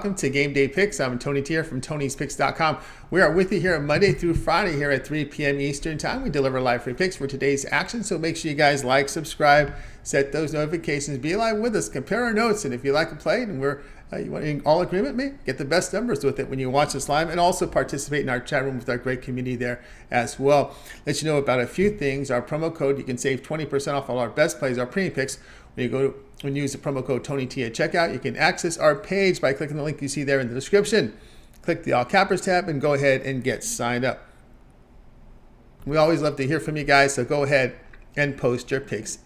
welcome to Game Day Picks. I'm Tony Tier from Tony'sPicks.com. We are with you here Monday through Friday here at 3 p.m. Eastern Time. We deliver live free picks for today's action, so make sure you guys like, subscribe, set those notifications, be live with us, compare our notes, and if you like a play and we're in all agreement, maybe get the best numbers with it when you watch us live, and also participate in our chat room with our great community there as well. Let you know about a few things. Our promo code, you can save 20% off all our best plays, our premium picks. When you use the promo code TonyT at checkout, you can access our page by clicking the link you see there in the description. Click the All Cappers tab and go ahead and get signed up. We always love to hear from you guys, so go ahead and post your picks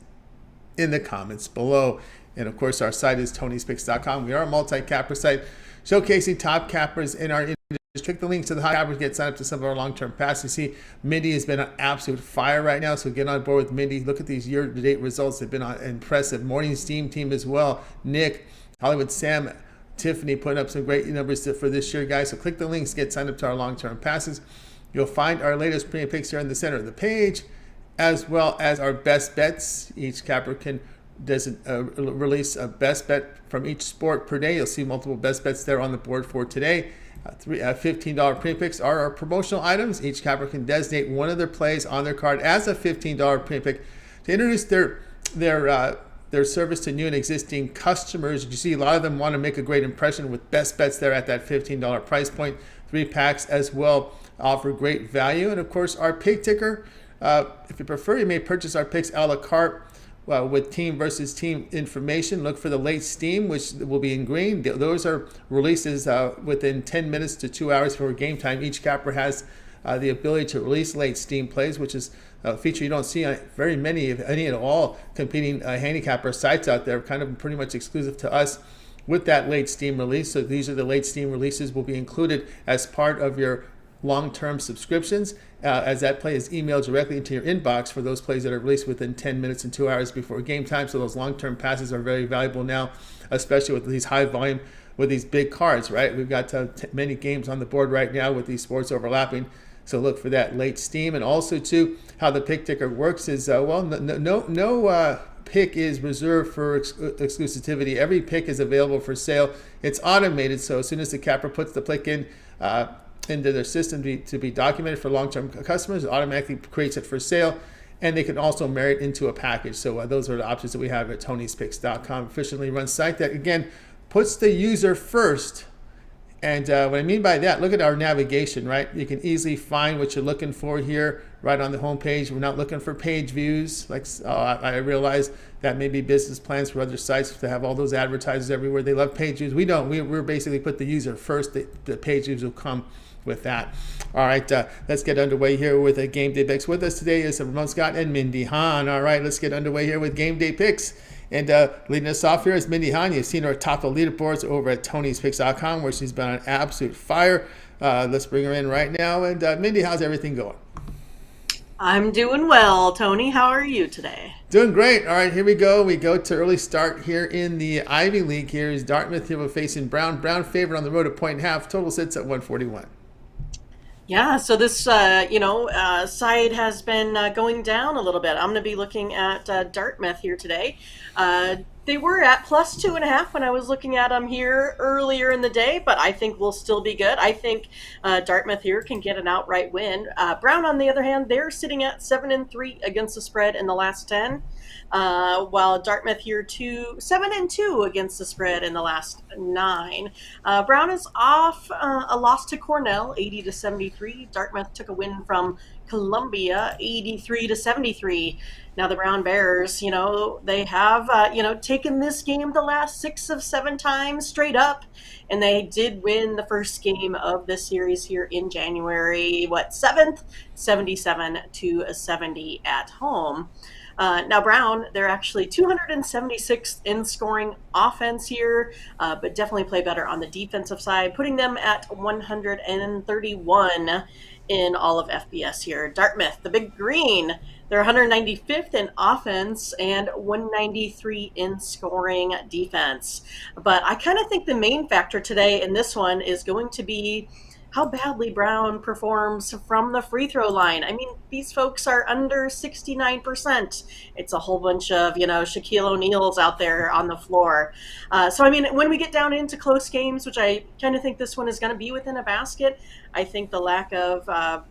in the comments below. And of course, our site is Tony'sPicks.com. We are a multi-capper site showcasing top cappers in our industry. Click the links to the hot cappers, get signed up to some of our long-term passes. You see, Mindy has been on absolute fire right now, so get on board with Mindy. Look at these year-to-date results. They've been impressive. Morning Steam team as well. Nick, Hollywood Sam, Tiffany putting up some great numbers for this year, guys. So click the links, get signed up to our long-term passes. You'll find our latest premium picks here in the center of the page, as well as our best bets. Each capper can release a best bet from each sport per day. You'll see multiple best bets there on the board for today. $15 premium picks are our promotional items. Each capper can designate one of their plays on their card as a $15 premium pick to introduce their service to new and existing customers. You see, a lot of them want to make a great impression with best bets there at that $15 price point. 3 packs as well offer great value. And of course, our pick ticker. If you prefer, you may purchase our picks a la carte. With team versus team information. Look for the late steam, which will be in green. Those are releases within 10 minutes to 2 hours before game time. Each capper has the ability to release late steam plays, which is a feature you don't see on very many, if any at all, competing handicapper sites out there, kind of pretty much exclusive to us with that late steam release. So these are the late steam releases will be included as part of your long-term subscriptions, as that play is emailed directly into your inbox for those plays that are released within 10 minutes and 2 hours before game time. So those long-term passes are very valuable now, especially with these high volume, with these big cards, right? We've got many games on the board right now with these sports overlapping. So look for that late steam. And also too, how the pick ticker works is, no pick is reserved for exclusivity. Every pick is available for sale. It's automated, so as soon as the capper puts the pick in, into their system to be documented for long-term customers, it automatically creates it for sale, and they can also marry it into a package. So those are the options that we have at Tony'sPicks.com, efficiently run site that, again, puts the user first. And what I mean by that, look at our navigation, right? You can easily find what you're looking for here right on the home page. We're not looking for page views. Like I realize that may be business plans for other sites to have all those advertisers everywhere. They love page views. We don't. We're basically put the user first. The page views will come with that. All right, let's get underway here with a Game Day Picks. With us today is Ramon Scott and Mindy Hahn. All right, let's get underway here with Game Day Picks. And leading us off here is Mindy Hahn. You've seen her atop the leaderboards over at Tony'sPicks.com, where she's been on absolute fire. Let's bring her in right now. And Mindy, how's everything going? I'm doing well, Tony. How are you today? Doing great. All right, here we go. We go to early start here in the Ivy League. Here is Dartmouth here facing Brown. Brown favored on the road, 1.5. Total sits at 141. Yeah, so this, side has been going down a little bit. I'm going to be looking at Dartmouth here today. They were at plus 2.5 when I was looking at them here earlier in the day, but I think we'll still be good. I think Dartmouth here can get an outright win. Brown, on the other hand, they're sitting at 7-3 against the spread in the last 10, while Dartmouth here 7-2 against the spread in the last 9. Brown is off a loss to Cornell, 80-73. Dartmouth took a win from Columbia, 83-73. Now the Brown Bears, they have, taken this game the last 6 of 7 times straight up, and they did win the first game of this series here in January, 7th, 77-70 at home. Now Brown, they're actually 276th in scoring offense here, but definitely play better on the defensive side, putting them at 131 in all of FBS here. Dartmouth, the Big Green, they're 195th in offense and 193 in scoring defense. But I kind of think the main factor today in this one is going to be how badly Brown performs from the free throw line. I mean, these folks are under 69%. It's a whole bunch of, Shaquille O'Neal's out there on the floor. So, I mean, when we get down into close games, which I kind of think this one is going to be within a basket, I think the lack of,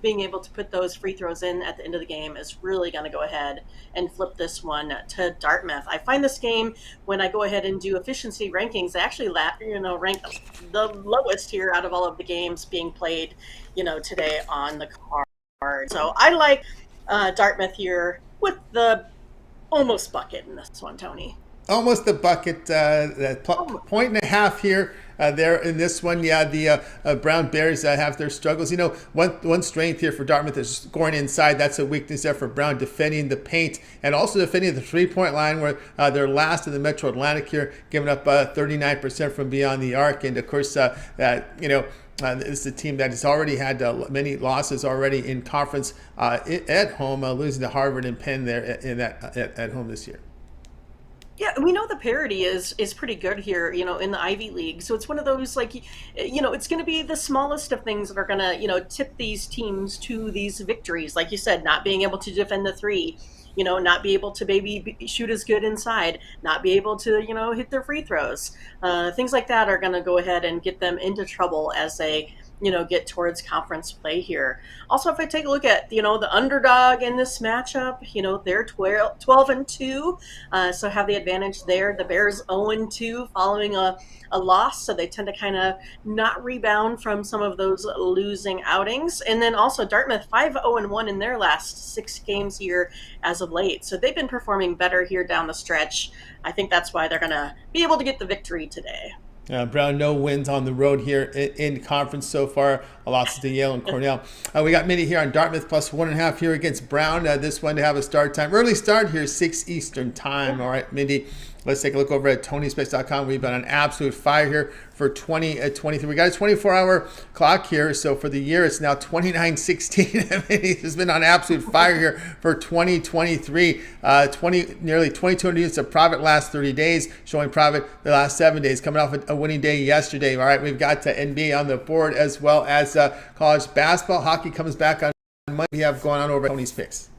being able to put those free throws in at the end of the game is really going to go ahead and flip this one to Dartmouth. I find this game, when I go ahead and do efficiency rankings, I actually rank the lowest here out of all of the games being played, today on the card. So I like Dartmouth here with the almost bucket in this one, Tony. Almost a bucket, point and a half here. There in this one, yeah, the Brown Bears have their struggles. One strength here for Dartmouth is scoring inside. That's a weakness there for Brown, defending the paint and also defending the three-point line, where they're last in the Metro Atlantic here, giving up 39% from beyond the arc. And of course, this is a team that has already had many losses already in conference at home, losing to Harvard and Penn there at home this year. Yeah, we know the parity is pretty good here, in the Ivy League. So it's one of those, it's going to be the smallest of things that are going to, tip these teams to these victories. Like you said, not being able to defend the three, not be able to maybe shoot as good inside, not be able to, hit their free throws. Things like that are going to go ahead and get them into trouble as they get towards conference play here. Also, if I take a look at, the underdog in this matchup, they're 12-2, so have the advantage there. The Bears 0-2 following a loss, so they tend to kind of not rebound from some of those losing outings. And then also Dartmouth 5-0-1 in their last 6 games here as of late. So they've been performing better here down the stretch. I think that's why they're going to be able to get the victory today. Brown, no wins on the road here in conference so far. Losses to Yale and Cornell. We got Mindy here on Dartmouth plus 1.5 here against Brown. This one to have a start time. Early start here, 6 Eastern time. All right, Mindy, let's take a look over at TonySpace.com. We've been on absolute fire here for 2023. We got a 24-hour clock here. So for the year, it's now 29-16. Mindy has been on absolute fire here for 2023. Nearly 2,200 units of profit last 30 days, showing profit the last 7 days, coming off a winning day yesterday. All right, we've got NBA on the board as well as college basketball. Hockey comes back on Monday. We have going on over at Tony's Picks.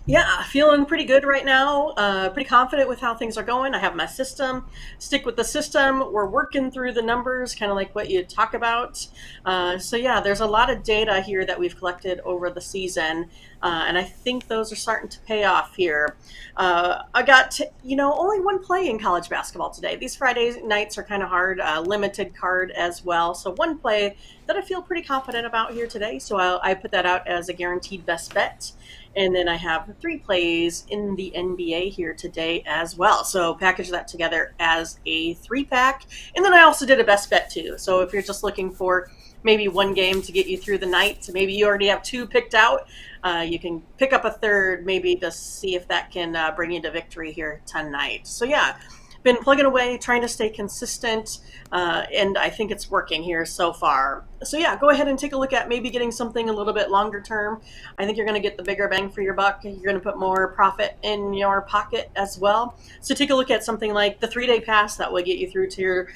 Yeah, feeling pretty good right now. Pretty confident with how things are going. I have my system. Stick with the system. We're working through the numbers, kind of like what you talk about. So yeah, there's a lot of data here that we've collected over the season, and I think those are starting to pay off here. I got, only one play in college basketball today. These Friday nights are kind of hard, limited card as well. So one play that I feel pretty confident about here today. So I put that out as a guaranteed best bet. And then I have 3 plays in the NBA here today as well. So package that together as a 3-pack. And then I also did a best bet too. So if you're just looking for maybe one game to get you through the night, so maybe you already have 2 picked out, you can pick up a third, maybe to see if that can bring you to victory here tonight. So yeah, been plugging away, trying to stay consistent, and I think it's working here so far. So yeah, go ahead and take a look at maybe getting something a little bit longer term. I think you're going to get the bigger bang for your buck. You're going to put more profit in your pocket as well. So take a look at something like the 3-day pass that will get you through to your,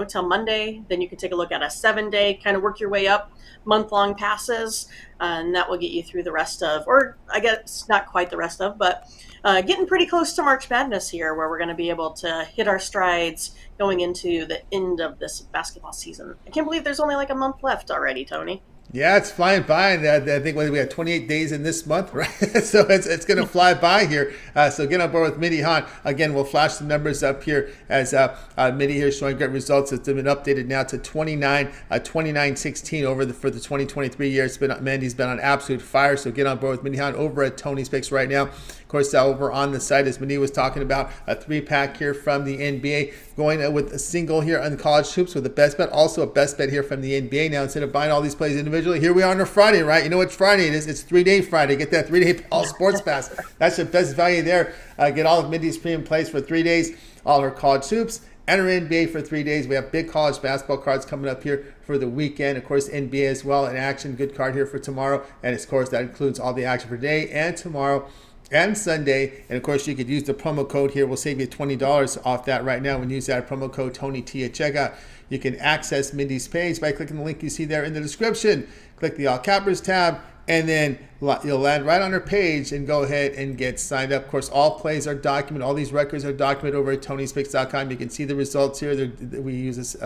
till Monday. Then you can take a look at a 7-day, kind of work your way up, month-long passes, and that will get you through the rest of, or I guess not quite the rest of, but getting pretty close to March Madness here, where we're going to be able to hit our strides going into the end of this basketball season. I can't believe there's only like a month left already, Tony. Yeah, it's flying by, and I think we have 28 days in this month, right? So it's going to fly by here. So get on board with Mindy Hahn. Again, we'll flash the numbers up here as Mindy here showing great results. It's been updated now to 29-16 for the 2023 year. Mindy's been on absolute fire. So get on board with Mindy Hahn over at Tony's Picks right now. Of course, over on the site, as Mindy was talking about, a 3-pack here from the NBA, going with a single here on college hoops with a best bet. Also a best bet here from the NBA. Now, instead of buying all these plays individually, here we are on a Friday, right? You know what Friday it is? It's 3-day Friday. Get that 3-day all sports pass. That's the best value there. Get all of Mindy's premium plays for 3 days, all her college hoops, and her NBA for 3 days. We have big college basketball cards coming up here for the weekend. Of course, NBA as well in action. Good card here for tomorrow. And of course, that includes all the action for today and tomorrow and Sunday. And of course, you could use the promo code here. We'll save you $20 off that right now when you use that promo code TonyT at checkout. You can access Mindy's page by clicking the link you see there in the description. Click the All Cappers tab, and then you'll land right on her page and go ahead and get signed up. Of course, all plays are documented. All these records are documented over at Tony'sPicks.com. You can see the results here. We use this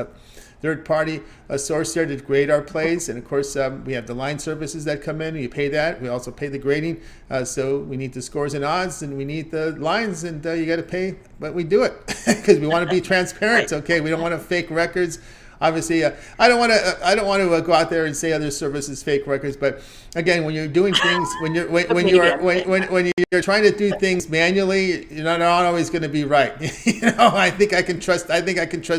third-party source here to grade our plays. And, of course, we have the line services that come in. You pay that. We also pay the grading. So we need the scores and odds, and we need the lines, and you got to pay. But we do it because we want to be transparent, okay? We don't want to fake records. Obviously, I don't want to go out there and say other services fake records. But again, when you're doing things, when you're trying to do things manually, you're not always going to be right. I think I can trust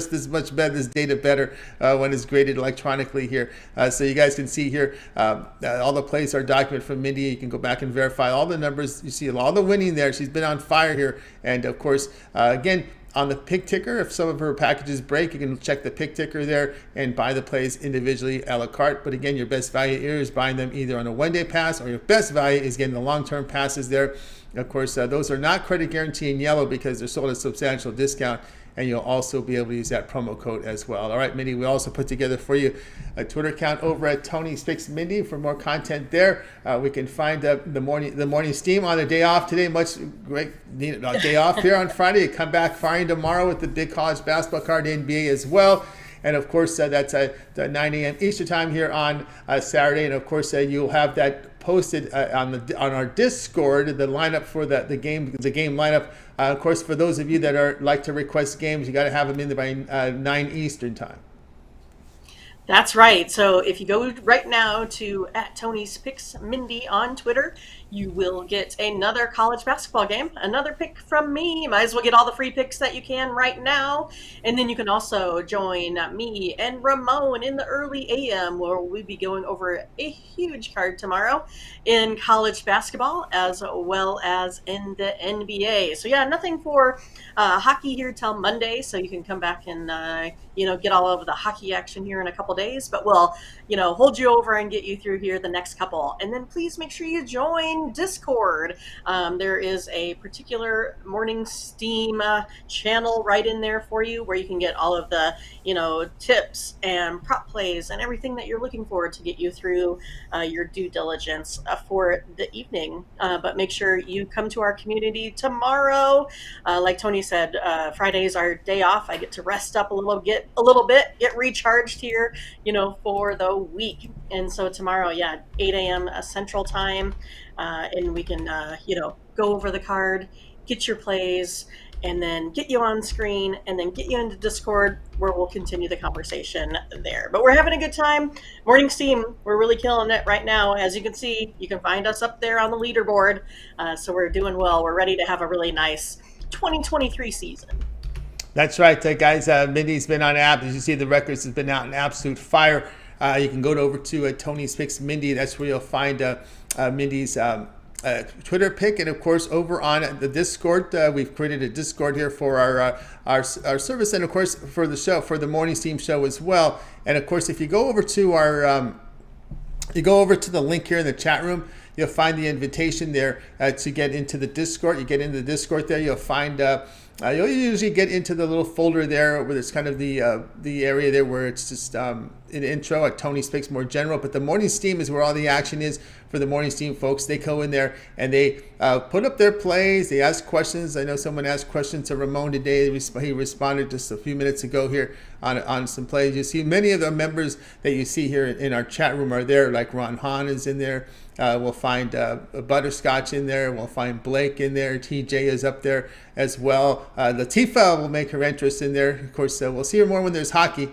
this much better, this data better when it's graded electronically here. So you guys can see here, all the plays are documented from Mindy. You can go back and verify all the numbers. You see all the winning there. She's been on fire here, and of course, again, on the pick ticker, if some of her packages break, you can check the pick ticker there and buy the plays individually a la carte. But again, your best value here is buying them either on a one-day pass, or your best value is getting the long-term passes there. Of course, those are not credit guarantee in yellow because they're sold at a substantial discount, and you'll also be able to use that promo code as well. All right, Mindy, we also put together for you a Twitter account over at Tony's Picks Mindy for more content there. We can find the morning steam on a day off today. Much great day off here on Friday. You come back firing tomorrow with the big college basketball card, NBA as well. And of course, that's at 9 a.m. Eastern time here on Saturday. And of course, you'll have that posted on our Discord, the lineup for the game lineup. Of course, for those of you that like to request games, you got to have them in there by 9 Eastern time. That's right. So if you go right now to @Tony'sPicksMindy on Twitter, you will get another college basketball game, another pick from me. Might as well get all the free picks that you can right now. And then you can also join me and Ramon in the early AM, where we'll be going over a huge card tomorrow in college basketball as well as in the NBA. So yeah, nothing for hockey here till Monday, so you can come back and get all of the hockey action here in a couple days, but we'll hold you over and get you through here the next couple. And then please make sure you join Discord. There is a particular Morning Steam channel right in there for you, where you can get all of the tips and prop plays and everything that you're looking for to get you through your due diligence for the evening. But make sure you come to our community tomorrow. Like Tony said, Friday's our day off. I get to rest up a little bit, get recharged here, for the week. And so tomorrow, 8 a.m. Central Time, and we can, go over the card, get your plays, and then get you on screen, and then get you into Discord, where we'll continue the conversation there. But we're having a good time. Morning Steam, we're really killing it right now. As you can see, you can find us up there on the leaderboard. So we're doing well. We're ready to have a really nice 2023 season. That's right, guys. Mindy's been on app. As you see, the records has been out in absolute fire. You can go over to Tony's Picks Mindy. That's where you'll find Mindy's Twitter pick, and of course over on the Discord, we've created a Discord here for our service, and of course for the show, for the Morning Steam show as well. And of course, if you go over to the link here in the chat room, you'll find the invitation there to get into the Discord. You get into the Discord there, you'll find you'll usually get into the little folder there where it's kind of the area there where it's just an intro at Tony's Picks more general. But the Morning Steam is where all the action is for the Morning Steam folks. They go in there and they put up their plays. They ask questions. I know someone asked questions to Ramon today. He responded just a few minutes ago here on some plays. You see many of the members that you see here in our chat room are there, like Ron Hahn is in there. We'll find Butterscotch in there. We'll find Blake in there. TJ is up there as well. Latifah will make her entrance in there. Of course, we'll see her more when there's hockey.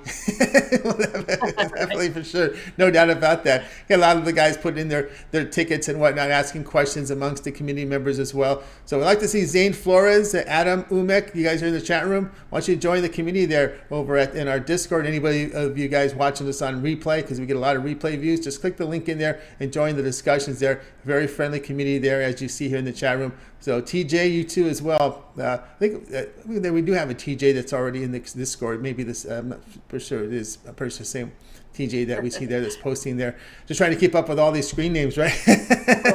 Definitely, for sure. No doubt about that. Got a lot of the guys putting in their tickets and whatnot, asking questions amongst the community members as well. So we'd like to see Zane Flores, Adam Umek. You guys are in the chat room. Why don't you join the community there over in our Discord? Anybody of you guys watching this on replay, because we get a lot of replay views, just click the link in there and join the discussions there. Very friendly community there, as you see here in the chat room. So TJ, you too as well. I think we do have a TJ that's already in the Discord. Maybe this, I'm not for sure it is a person, the same TJ that we see there that's posting there. Just trying to keep up with all these screen names, right?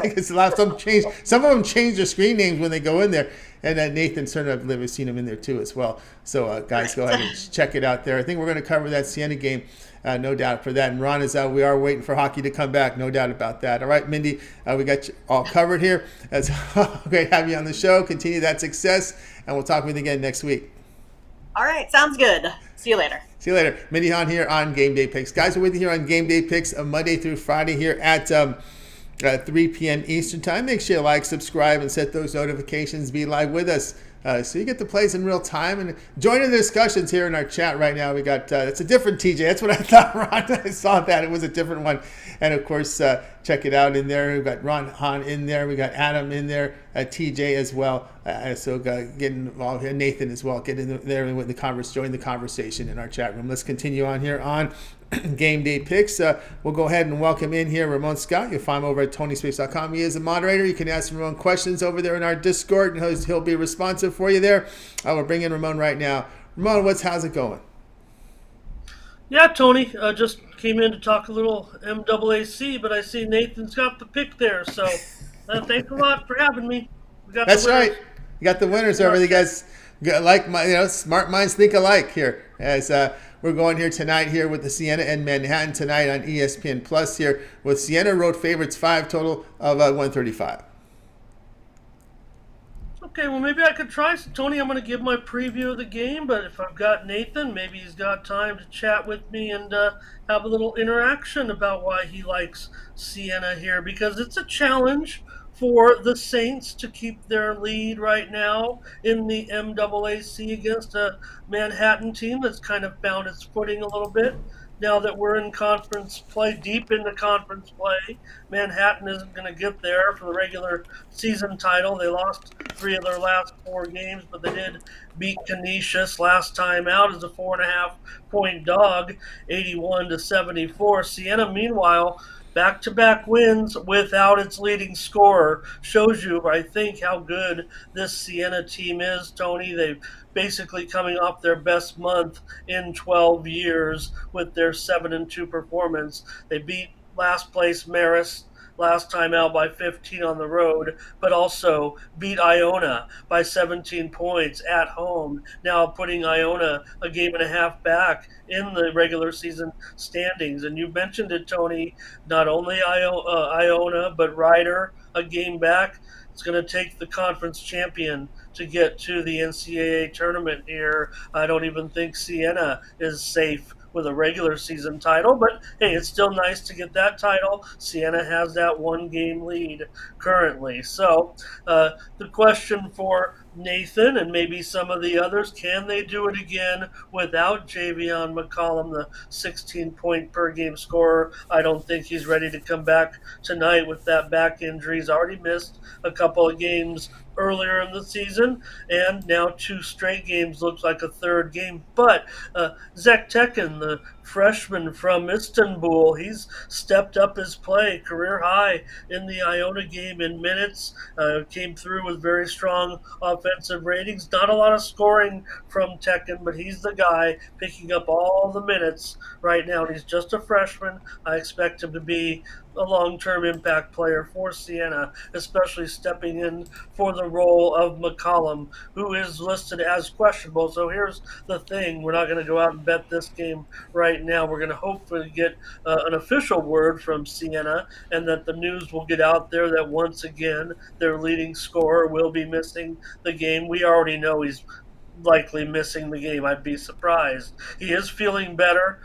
Because some of them change their screen names when they go in there. And Nathan Cerna, we've seen him in there too as well. So guys, go ahead Right. and check it out there. I think we're going to cover that Siena game. No doubt for that. And Ron is out. We are waiting for hockey to come back. No doubt about that. All right, Mindy, we got you all covered here. It's great to have you on the show. Continue that success, and we'll talk with you again next week. All right, sounds good. See you later. See you later. Mindy Hahn here on Game Day Picks. Guys, we're with you here on Game Day Picks Monday through Friday here at 3 p.m. Eastern Time. Make sure you like, subscribe, and set those notifications. Be live with us. So you get the plays in real time and join in the discussions here in our chat right now. We got it's a different TJ. That's what I thought, Ron. I saw that it was a different one, and of course check it out in there. We've got Ron Hahn in there. We got Adam in there, TJ as well. So getting involved here, Nathan as well. Get in there with the join the conversation in our chat room. Let's continue on here on Game Day Picks. We'll go ahead and welcome in here Ramon Scott. You'll find him over at TonySpace.com. He is a moderator. You can ask Ramon questions over there in our Discord, and he'll be responsive for you there. We'll bring in Ramon right now. Ramon, how's it going? Yeah, Tony, just came in to talk a little MAAC, but I see Nathan's got the pick there, so thanks a lot for having me. We got That's the winners. right. You got the winners over. You guys like smart minds think alike here. As we're going here tonight here with the Siena and Manhattan tonight on ESPN Plus here with Siena road favorites 5 total of 135. Okay, well, maybe I could try. Tony, I'm going to give my preview of the game, but if I've got Nathan, maybe he's got time to chat with me and have a little interaction about why he likes Siena here, because it's a challenge for the Saints to keep their lead right now in the MAAC against a Manhattan team that's kind of found its footing a little bit. Now that we're in conference play, deep into conference play, Manhattan isn't going to get there for the regular season title. They lost 3 of their last 4 games, but they did beat Canisius last time out as a 4.5-point dog, 81-74. Siena, meanwhile, back-to-back wins without its leading scorer shows you, I think, how good this Siena team is, Tony. They've basically coming off their best month in 12 years with their 7-2 performance. They beat last place Marist last time out by 15 on the road, but also beat Iona by 17 points at home, now putting Iona a game and a half back in the regular season standings. And you mentioned it, Tony, not only Iona, but Ryder a game back. It's going to take the conference champion to get to the NCAA tournament here. I don't even think Siena is safe with a regular season title, but hey, it's still nice to get that title. Siena has that 1-game lead currently. So the question for Nathan and maybe some of the others, can they do it again without Javion McCollum, the 16-point per game scorer? I don't think he's ready to come back tonight with that back injury. He's already missed a couple of games earlier in the season, and now 2 straight games looks like a 3rd game. But Zach Tekin, the freshman from Istanbul, he's stepped up his play, career high in the Iona game in minutes, came through with very strong offensive ratings. Not a lot of scoring from Tekin, but he's the guy picking up all the minutes right now. And he's just a freshman. I expect him to be a long-term impact player for Siena, especially stepping in for the role of McCollum, who is listed as questionable. So here's the thing. We're not going to go out and bet this game right now. We're going to hopefully get an official word from Siena, and that the news will get out there that once again their leading scorer will be missing the game. We already know he's likely missing the game. I'd be surprised. He is feeling better.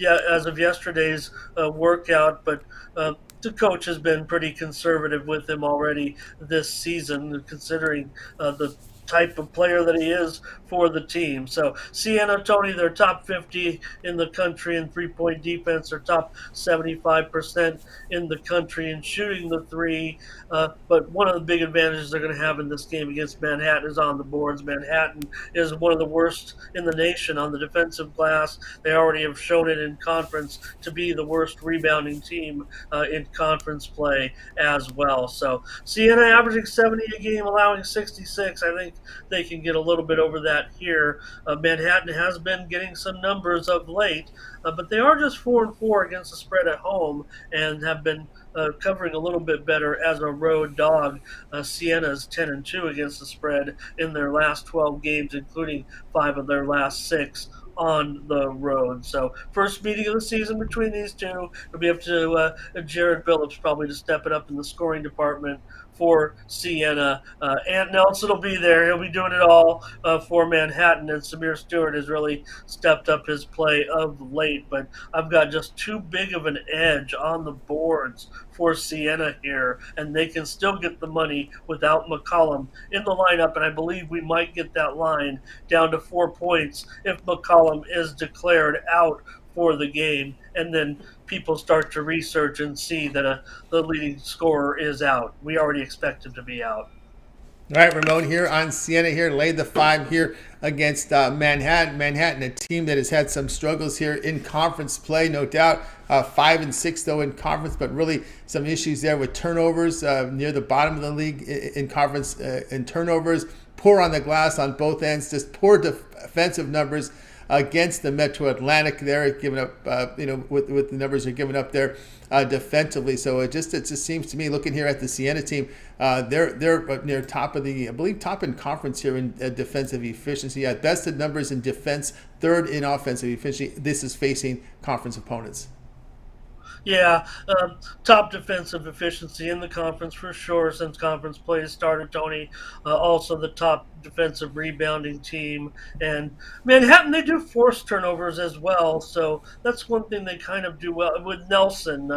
As of yesterday's workout, but the coach has been pretty conservative with him already this season, considering the type of player that he is for the team. So Siena, Tony, they're top 50 in the country in 3-point defense. They're top 75% in the country in shooting the 3. But one of the big advantages they're going to have in this game against Manhattan is on the boards. Manhattan is one of the worst in the nation on the defensive glass. They already have shown it in conference to be the worst rebounding team in conference play as well. So Siena averaging 70 a game, allowing 66. I think they can get a little bit over that here. Manhattan has been getting some numbers of late, but they are just 4-4 against the spread at home and have been covering a little bit better as a road dog. Siena's 10-2 against the spread in their last 12 games, including 5 of their last 6 on the road. So first meeting of the season between these two. It'll be up to Jared Billups probably to step it up in the scoring department for Siena. Ant Nelson will be there. He'll be doing it all for Manhattan, and Samir Stewart has really stepped up his play of late. But I've got just too big of an edge on the boards for Siena here, and they can still get the money without McCollum in the lineup, and I believe we might get that line down to 4 points if McCollum is declared out for the game, and then people start to research and see that the leading scorer is out. We already expect him to be out. All right, Ramon here on Siena here, laid the 5 here against Manhattan. Manhattan, a team that has had some struggles here in conference play, no doubt. 5-6 though in conference, but really some issues there with turnovers near the bottom of the league in conference in turnovers. Poor on the glass on both ends, just poor defensive numbers against the Metro Atlantic there, giving up, with the numbers they're giving up there defensively. So it just seems to me, looking here at the Siena team, they're near top of the, I believe, top in conference here in defensive efficiency. At best in numbers in defense, third in offensive efficiency. This is facing conference opponents. Yeah, top defensive efficiency in the conference for sure since conference play started, Tony. Also the top defensive rebounding team. And Manhattan, they do force turnovers as well, so that's one thing they kind of do well. With Nelson,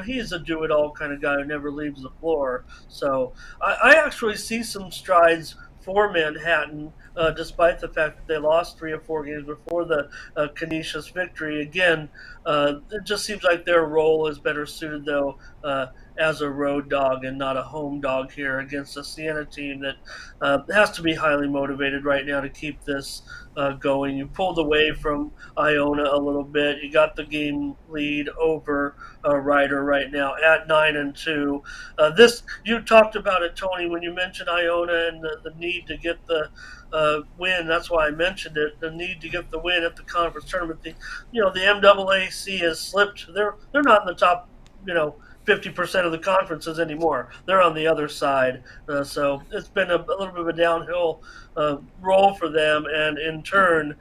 he's a do-it-all kind of guy who never leaves the floor. So I actually see some strides for Manhattan, despite the fact that they lost 3 or 4 games before the Canisius victory. Again, it just seems like their role is better suited, though, as a road dog and not a home dog here against a Siena team that has to be highly motivated right now to keep this going. You pulled away from Iona a little bit. You got the game lead over Ryder right now at 9-2. You talked about it, Tony, when you mentioned Iona and the need to get the win. That's why I mentioned it. The need to get the win at the conference tournament. The MAAC has slipped. They're not in the top 50% of the conferences anymore. They're on the other side. So it's been a little bit of a downhill role for them. And in turn,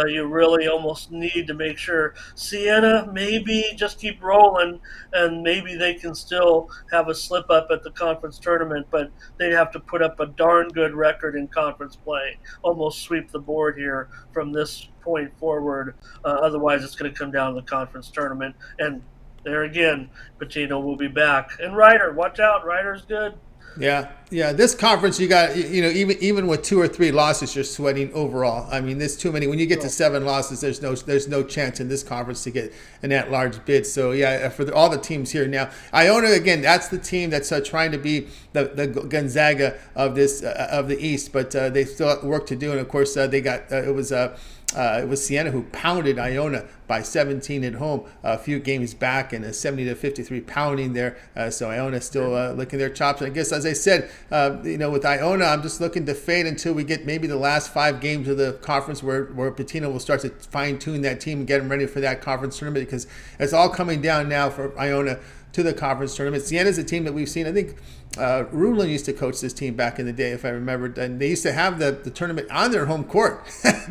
you really almost need to make sure Siena maybe just keep rolling and maybe they can still have a slip up at the conference tournament, but they'd have to put up a darn good record in conference play, almost sweep the board here from this point forward. Otherwise, it's going to come down to the conference tournament. And there again, Patino will be back. And Ryder, watch out. Ryder's good. Yeah. This conference, you got, even with 2 or 3 losses, you're sweating overall. I mean, there's too many. When you get to 7 losses, there's no chance in this conference to get an at-large bid. So yeah, for all the teams here now, Iona again, that's the team that's trying to be the Gonzaga of the East, but they still have work to do. And of course, they got it was Siena who pounded Iona by 17 at home a few games back, and a 70-53 pounding there. So Iona still licking their chops. And I guess, as I said, with Iona, I'm just looking to fade until we get maybe the last 5 games of the conference where Patino will start to fine-tune that team and get them ready for that conference tournament, because it's all coming down now for Iona to the conference tournament. Siena's a team that we've seen, I think, Rulin used to coach this team back in the day, if I remember, and they used to have the tournament on their home court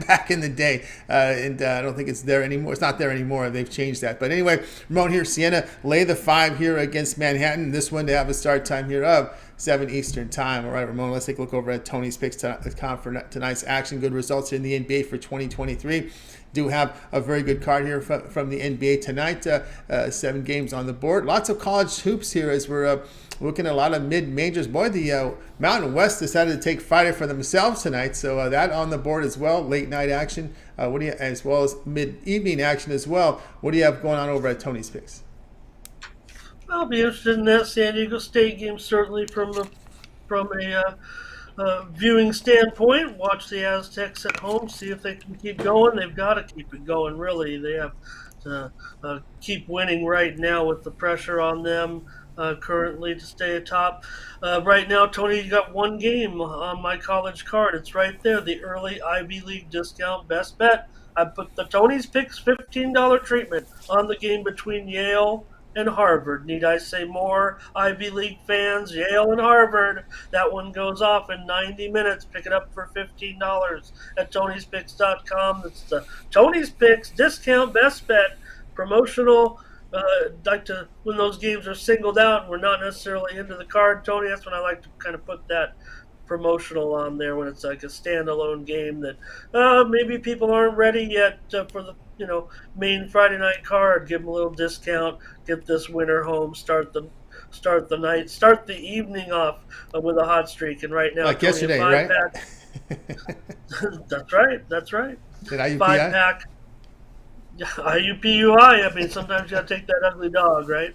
back in the day, and I don't think it's there anymore. It's not there anymore. They've changed that. But anyway, Ramon here, Siena lay the 5 here against Manhattan. This one to have a start time here of 7 Eastern time. All right, Ramon, let's take a look over at Tony's Picks.com for tonight's action. Good results in the NBA for 2023. Do have a very good card here from the NBA tonight. 7 games on the board. Lots of college hoops here as we're looking at a lot of mid-majors. Boy, the Mountain West decided to take Friday for themselves tonight, so that on the board as well. Late night action, as well as mid-evening action as well. What do you have going on over at Tony's Picks? I'll be interested in that San Diego State game, certainly from a viewing standpoint. Watch the Aztecs at home, see if they can keep going. They've got to keep it going, really. They have to keep winning right now with the pressure on them currently to stay atop. Right now, Tony, you got 1 game on my college card. It's right there, the early Ivy League discount best bet. I put the Tony's Picks $15 treatment on the game between Yale and Harvard. Need I say more? Ivy League fans, Yale and Harvard. That one goes off in 90 minutes. Pick it up for $15 at Tony'sPicks.com. That's the Tony's Picks discount best bet promotional. Like to when those games are singled out and we're not necessarily into the card, Tony. That's when I like to kind of put that promotional on there when it's like a standalone game that maybe people aren't ready yet for the main Friday night card. Give them a little discount, get this winner home, start the evening off with a hot streak. And right now, like Tony, yesterday, right? That's right. Did IUPI? 5-pack. IUPUI. I mean, sometimes you got to take that ugly dog, right?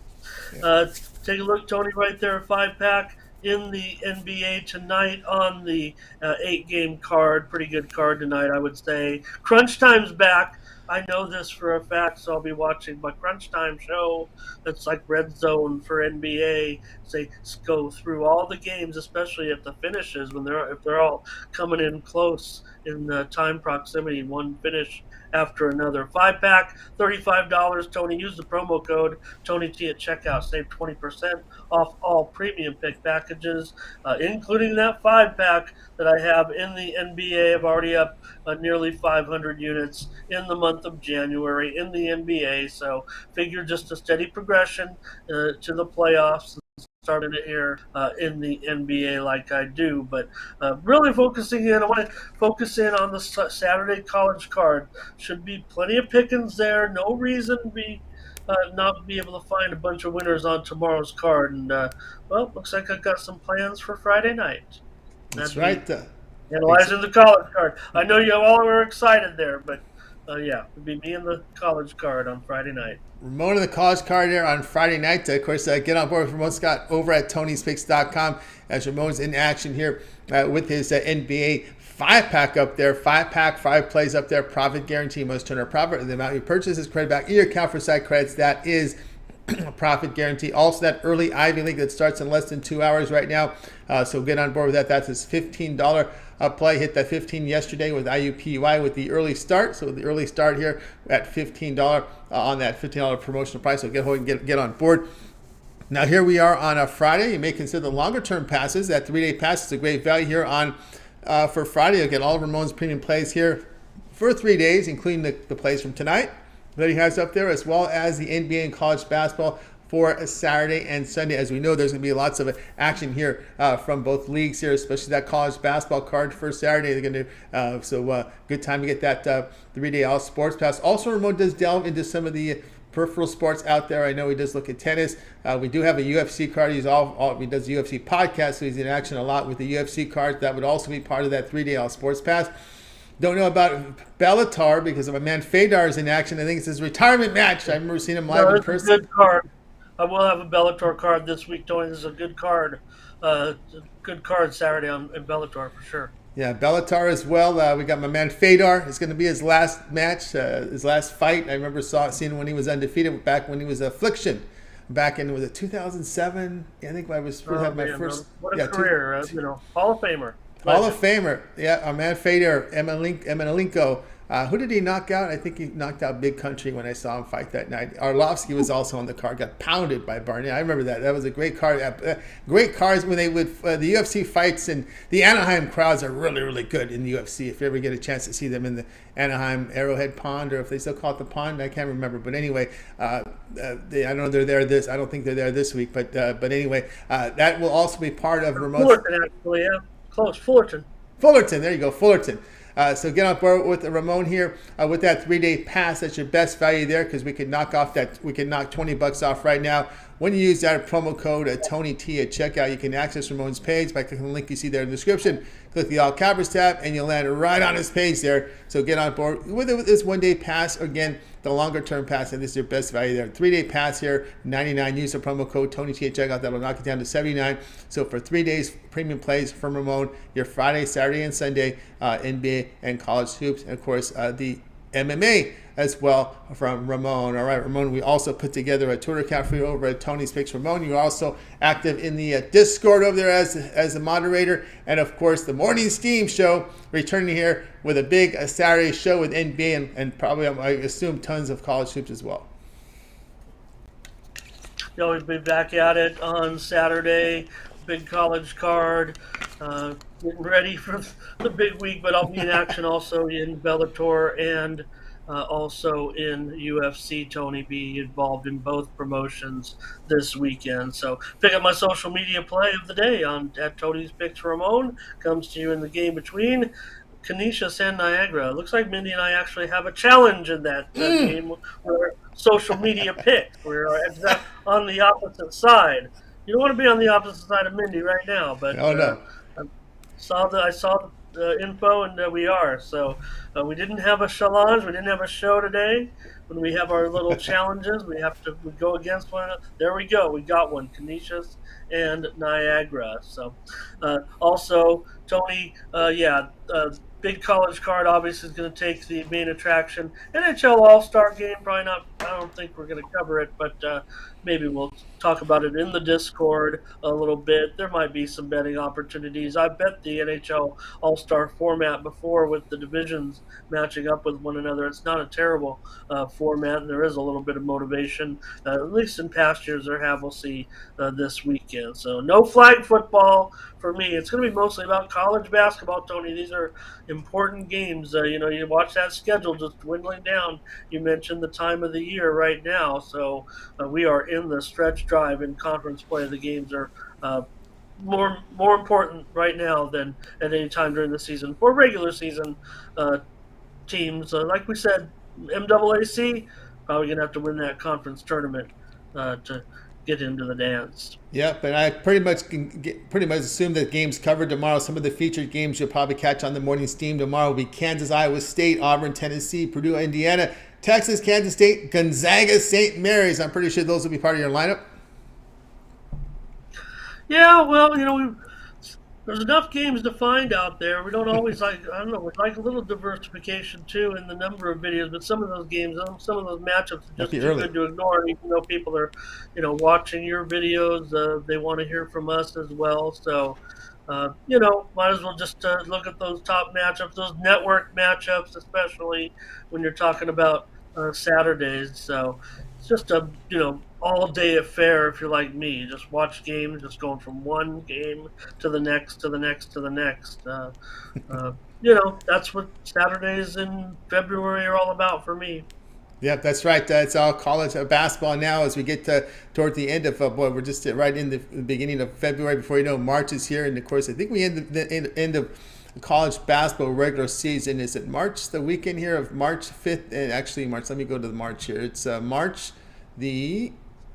Yeah. Take a look, Tony, right there, 5-pack in the NBA tonight on the 8-game card. Pretty good card tonight, I would say. Crunch Time's back. I know this for a fact, so I'll be watching my Crunch Time show. That's like Red Zone for NBA. They go through all the games, especially at the finishes if they're all coming in close in time proximity, one finish after another. 5-pack, $35. Tony, use the promo code TonyT at checkout. Save 20% off all premium pick packages, including that 5-pack that I have in the NBA. I've already up nearly 500 units in the month of January in the NBA. So figure just a steady progression to the playoffs. Starting it here in the NBA like I do, but really focusing in. I want to focus in on the Saturday college card. Should be plenty of pickings there. No reason to not be able to find a bunch of winners on tomorrow's card. And looks like I've got some plans for Friday night. That's right. Analyzing the college card. I know you all are excited there, but it'd be me and the college card on Friday night. Ramon and the college card there on Friday night. Of course, get on board with Ramon Scott over at Tony'sPicks.com as Ramon's in action here with his NBA 5-pack up there. 5-pack, 5 plays up there. Profit guarantee. Most turn or profit. The amount you purchase is credit back in your account for site credits. That is a profit guarantee. Also, that early Ivy League that starts in less than 2 hours right now. So get on board with that. That's his $15 play. Hit that 15 yesterday with IUPUI with the early start. So the early start here at $15 on that $15 promotional price. So get on board. Now here we are on a Friday. You may consider the longer term passes. That 3-day pass is a great value here on for Friday. You'll get all of Ramon's premium plays here for 3 days, including the plays from tonight that he has up there, as well as the NBA and college basketball for a Saturday and Sunday. As we know, there's going to be lots of action here from both leagues here, especially that college basketball card for Saturday. They're going to good time to get that 3-day all sports pass. Also, Ramon does delve into some of the peripheral sports out there. I know he does look at tennis. We do have a UFC card. He does the UFC podcast, so he's in action a lot with the UFC cards. That would also be part of that 3-day all sports pass. Don't know about Bellator because of my man Fedor is in action. I think it's his retirement match. I remember seeing him live in person. A good card. I will have a Bellator card this week, Tony. This is a good card. Good card Saturday in Bellator for sure. Yeah, Bellator as well. We got my man Fedor. It's going to be his last match, his last fight. I remember seeing when he was undefeated back when he was Affliction. Back in, was it 2007? I think I was supposed to have my first. What a career, Hall of Famer. Hall of Famer. Yeah, our man Fedor Emelianenko. Who did he knock out? I think he knocked out Big Country when I saw him fight that night. Arlovsky was also on the card. Got pounded by Barney. I remember that. That was a great card. Great cards when they would the UFC fights, and the Anaheim crowds are really, really good in the UFC. If you ever get a chance to see them in the Anaheim Arrowhead Pond, or if they still call it the Pond, I can't remember. But anyway, I don't know they're there I don't think they're there this week. But anyway, that will also be part of Ramon's. Fullerton, actually, yeah, close. Fullerton. There you go, Fullerton. So get on board with Ramon here with that 3-day pass. That's your best value there because we can knock $20 off right now. When you use that promo code TonyT at checkout, you can access Ramon's page by clicking the link you see there in the description. Click the All Cappers tab and you'll land right on his page there. So get on board with this 1-day pass. Again, the longer term pass, and this is your best value there. 3-day pass here, $99. Use the promo code TonyT at checkout. That'll knock it down to $79. So for 3 days, premium plays from Ramon, your Friday, Saturday, and Sunday, NBA and college hoops, and of course the MMA as well from Ramon. All right, Ramon, we also put together a Twitter account for you over at Tony's Picks Ramon. You're also active in the Discord over there as a moderator. And of course, the Morning Steam Show, returning here with a big Saturday show with NBA and probably, I assume, tons of college hoops as well. We'll be back at it on Saturday. Big college card. Getting ready for the big week, but I'll be in action also in Bellator and also in UFC. Tony, be involved in both promotions this weekend. So pick up my social media play of the day on at Tony's Picks Ramon. Comes to you in the game between Canisius and Niagara. Looks like Mindy and I actually have a challenge in that game. Where social media picks. We're on the opposite side. You don't want to be on the opposite side of Mindy right now, but Oh no. I saw the info, and we are. So we didn't have a challenge. We didn't have a show today. When we have our little challenges, we go against one another. There we go. We got one. Canisius and Niagara. So also Tony, big college card obviously is going to take the main attraction. NHL All-Star game, probably not. I don't think we're going to cover it, but maybe we'll talk about it in the Discord a little bit. There might be some betting opportunities. I bet the NHL All-Star format before with the divisions matching up with one another. It's not a terrible format, and there is a little bit of motivation, at least in past years there have. We'll see this weekend. So no flag football for me. It's going to be mostly about college basketball, Tony. These are important games. You watch that schedule just dwindling down. You mentioned the time of the year right now, so we are in the stretch drive in conference play. The games are more important right now than at any time during the season. For regular season teams, like we said, MAAC probably gonna have to win that conference tournament to get into the dance. Yep, and I pretty much assume that games covered tomorrow. Some of the featured games you'll probably catch on the morning steam tomorrow will be Kansas, Iowa State, Auburn, Tennessee, Purdue, Indiana, Texas, Kansas State, Gonzaga, St. Mary's. I'm pretty sure those will be part of your lineup. Yeah, well, there's enough games to find out there. We don't always we like a little diversification too in the number of videos, but some of those games, some of those matchups are just too good to ignore. Even though people are, watching your videos, they want to hear from us as well. So, might as well just look at those top matchups, those network matchups, especially when you're talking about Saturdays. So it's just a all-day affair if you're like me. Just watch games, just going from one game to the next, to the next, to the next. That's what Saturdays in February are all about for me. Yep, that's right. It's all college basketball now as we get toward the end of, we're just right in the beginning of February. Before you know, March is here. And, of course, I think we end the end of college basketball regular season. Is it March, the weekend here of March 5th? And actually, March, let me go to the March here. It's March the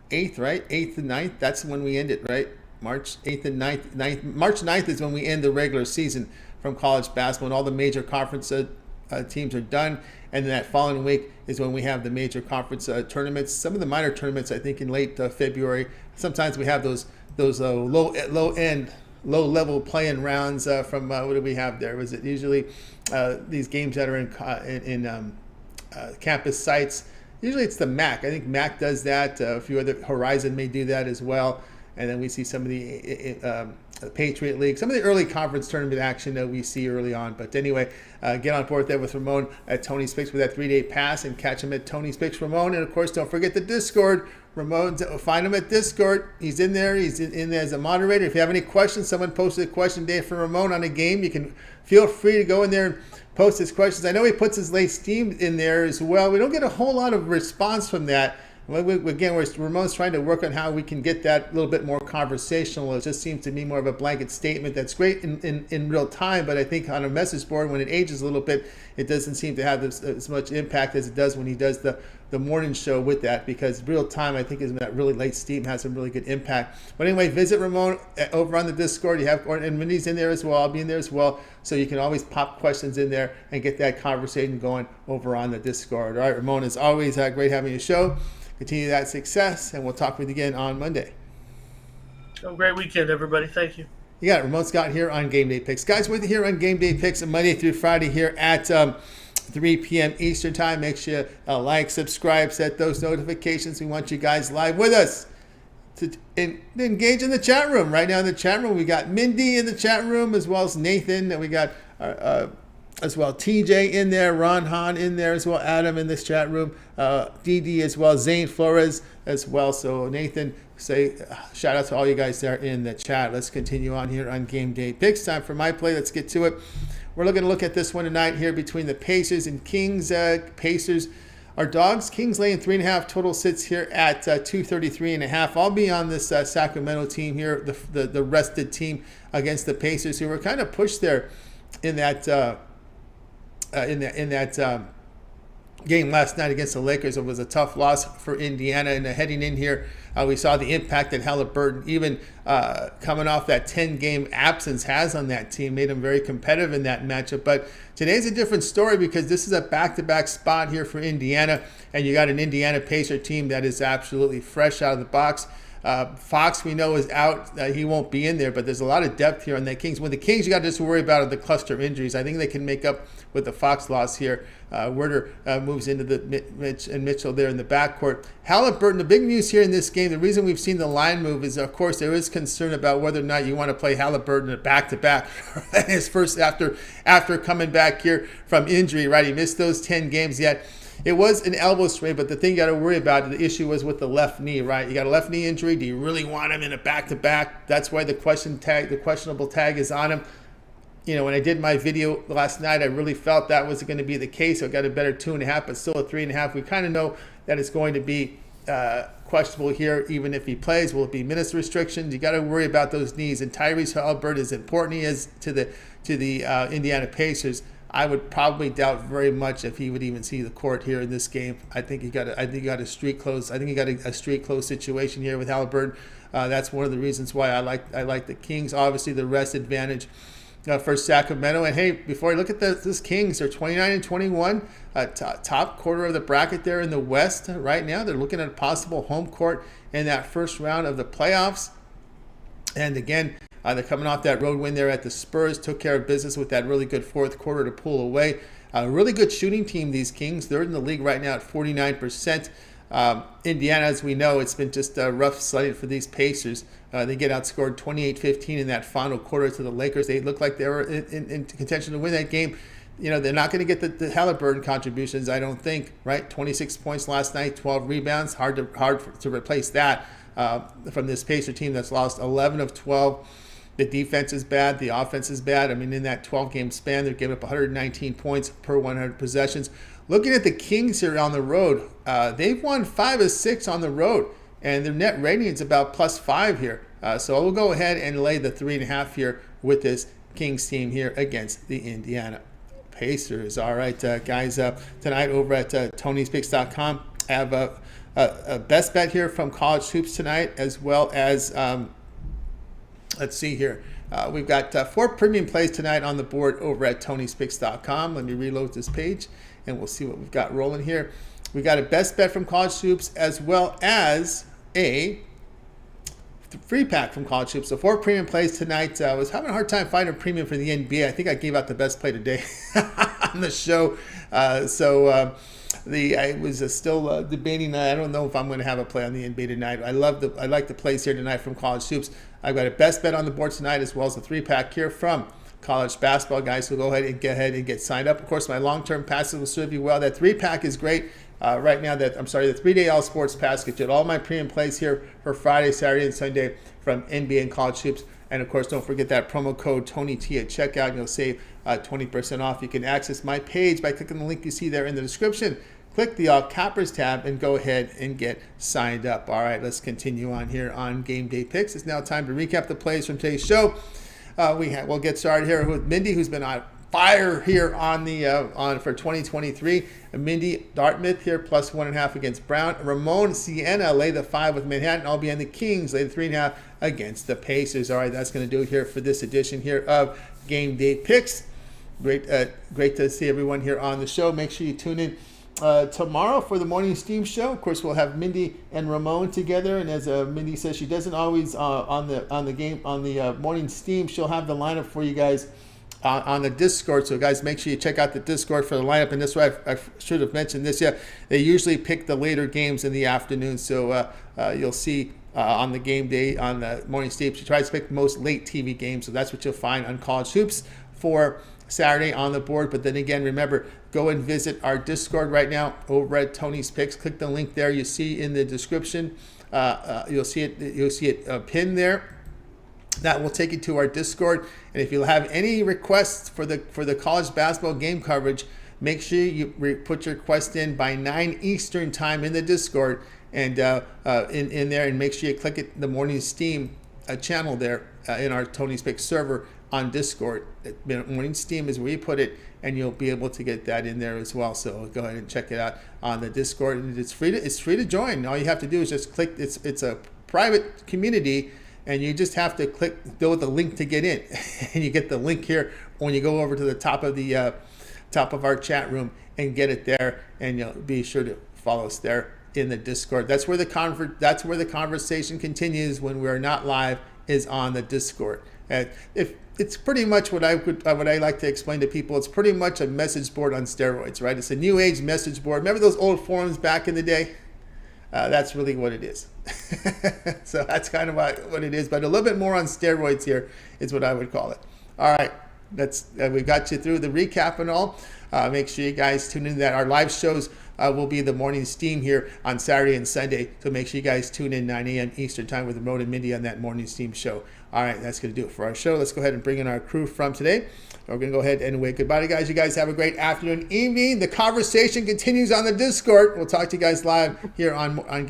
8th, right? 8th and 9th. That's when we end it, right? March 8th and 9th. March 9th is when we end the regular season from college basketball, and all the major conference teams are done. And then that following week is when we have the major conference tournaments. Some of the minor tournaments, I think, in late February. Sometimes we have those low-level playing rounds from what do we have there? Was it usually these games that are in campus sites? Usually it's the MAC. I think MAC does that. A few other, Horizon may do that as well. And then we see some of the Patriot League, some of the early conference tournament action that we see early on. But anyway, get on board there with Ramon at Tony's Picks with that 3-day pass and catch him at Tony's Picks Ramon. And of course, don't forget the Discord. Ramon, find him at Discord. He's in there. He's in there as a moderator. If you have any questions, someone posted a question today for Ramon on a game. You can feel free to go in there and post his questions. I know he puts his late steam in there as well. We don't get a whole lot of response from that. Again, Ramon's trying to work on how we can get that a little bit more conversational. It just seems to be more of a blanket statement that's great in real time, but I think on a message board, when it ages a little bit, it doesn't seem to have as much impact as it does when he does the morning show with that, because real time, I think, is that really late steam has some really good impact. But anyway, visit Ramon over on the Discord. And Mindy's in there as well. I'll be in there as well. So you can always pop questions in there and get that conversation going over on the Discord. All right, Ramon, it's always great having you show. Continue that success, and we'll talk with you again on Monday. Have a great weekend, everybody. Thank you. You got Ramon Scott here on Game Day Picks. Guys, we're here on Game Day Picks Monday through Friday here at 3 p.m. Eastern Time. Make sure you like, subscribe, set those notifications. We want you guys live with us to engage in the chat room. Right now in the chat room, we got Mindy in the chat room as well as Nathan. And we got as well. TJ in there, Ron Hahn in there as well, Adam in this chat room, DD as well, Zane Flores as well. So Nathan, say shout out to all you guys there in the chat. Let's continue on here on Game Day Picks. Time for my play. Let's get to it. We're looking to look at this one tonight here between the Pacers and Kings. Pacers are dogs. Kings laying 3.5. Total sits here at 233.5. I'll be on this Sacramento team here, the rested team against the Pacers, who were kind of pushed there in that game last night against the Lakers. It was a tough loss for Indiana, and heading in here, we saw the impact that Halliburton, even coming off that 10-game absence, has on that team. Made them very competitive in that matchup. But today's a different story because this is a back-to-back spot here for Indiana, and you got an Indiana Pacer team that is absolutely fresh out of the box. Fox, we know, is out. He won't be in there, but there's a lot of depth here on the Kings. With the Kings, you got to just worry about the cluster of injuries. I think they can make up with the Fox loss here. Werder moves into the Mitchell there in the backcourt. Halliburton, the big news here in this game, the reason we've seen the line move is, of course, there is concern about whether or not you want to play Halliburton a back-to-back. His first after coming back here from injury, right? He missed those 10 games yet. It was an elbow strain, but the thing you got to worry about, the issue was with the left knee, right? You got a left knee injury. Do you really want him in a back-to-back? That's why the questionable tag is on him. You know, when I did my video last night, I really felt that was going to be the case. So I got a better 2.5, but still a 3.5. We kind of know that it's going to be questionable here, even if he plays. Will it be minutes restrictions? You got to worry about those knees. And Tyrese Halliburton, as important he is to the Indiana Pacers, I would probably doubt very much if he would even see the court here in this game. I think he got a street close. I think he got a street close situation here with Halliburton. That's one of the reasons why I like the Kings. Obviously, the rest advantage for Sacramento. And hey, before I look at this Kings, they're 29-21, top quarter of the bracket there in the West right now. They're looking at a possible home court in that first round of the playoffs. And again, they're coming off that road win there at the Spurs, took care of business with that really good fourth quarter to pull away. A really good shooting team, these Kings. Third in the league right now at 49%. Indiana, as we know, it's been just rough sledding for these Pacers. They get outscored 28-15 in that final quarter to the Lakers. They look like they were in contention to win that game. You know, they're not going to get the Halliburton contributions, I don't think, right? 26 points last night, 12 rebounds. Hard to replace that from this Pacer team that's lost 11 of 12. The defense is bad. The offense is bad. I mean, in that 12-game span, they're giving up 119 points per 100 possessions. Looking at the Kings here on the road, they've won 5 of 6 on the road, and their net rating is about +5 here. So we'll go ahead and lay the 3.5 here with this Kings team here against the Indiana Pacers. All right, guys, tonight over at Tony'sPicks.com, I have a best bet here from College Hoops tonight, as well as let's see here. We've got 4 premium plays tonight on the board over at Tony'sPicks.com. Let me reload this page, and we'll see what we've got rolling here. We got a best bet from College Hoops, as well as a free pack from College Hoops. So 4 premium plays tonight. I was having a hard time finding a premium for the NBA. I think I gave out the best play today on the show. I was still debating. I don't know if I'm going to have a play on the NBA tonight. I like the plays here tonight from College Hoops. I've got a best bet on the board tonight, as well as a 3-pack here from college basketball, guys. So go ahead and get signed up. Of course, my long-term passes will serve you well. That 3-pack is great right now. The 3-day all sports pass gets you all my premium plays here for Friday, Saturday, and Sunday from NBA and College Hoops. And of course, don't forget that promo code TonyT at checkout, and you'll save 20% off. You can access my page by clicking the link you see there in the description. Click the All Cappers tab and go ahead and get signed up. All right, let's continue on here on Game Day Picks. It's now time to recap the plays from today's show. We'll get started here with Mindy, who's been on fire here for 2023. Mindy, Dartmouth here, +1.5 against Brown. Ramon, Siena, lay the 5 with Manhattan. I'll be on the Kings, lay the 3.5 against the Pacers. All right, that's going to do it here for this edition here of Game Day Picks. Great to see everyone here on the show. Make sure you tune in tomorrow for the Morning Steam Show. Of course, we'll have Mindy and Ramon together, and as Mindy says, she doesn't always on the Morning Steam. She'll have the lineup for you guys on the Discord. So guys, make sure you check out the Discord for the lineup. And this way, I should have mentioned this. Yeah, they usually pick the later games in the afternoon. So you'll see on the game day on the Morning Steam, she tries to pick the most late TV games. So that's what you'll find on College Hoops for Saturday on the board. But then again, remember, go and visit our Discord right now over at Tony's Picks. Click the link there. You see in the description. You'll see it pinned there. That will take you to our Discord. And if you have any requests for the college basketball game coverage, make sure you put your request in by 9 Eastern time in the Discord and in there, and make sure you click it, the Morning Steam channel there in our Tony's Picks server on Discord. Morning Steam is where you put it, and you'll be able to get that in there as well. So go ahead and check it out on the Discord, and it's free to join. All you have to do is just click. It's a private community, and you just have to go with the link to get in, and you get the link here when you go over to the top of our chat room and get it there, and you'll be sure to follow us there in the Discord. That's where the conversation continues when we are not live, is on the Discord. If it's pretty much what I like to explain to people, it's pretty much a message board on steroids, right? It's a new age message board. Remember those old forums back in the day? That's really what it is. So that's kind of what it is, but a little bit more on steroids here is what I would call it. All right, we got you through the recap and all. Make sure you guys tune in. That our live shows will be the Morning Steam here on Saturday and Sunday. So make sure you guys tune in 9 a.m. Eastern time with Ramon and Mindy on that Morning Steam show. All right, that's going to do it for our show. Let's go ahead and bring in our crew from today. We're going to go ahead and wait goodbye to guys. You guys have a great afternoon, evening. The conversation continues on the Discord. We'll talk to you guys live here on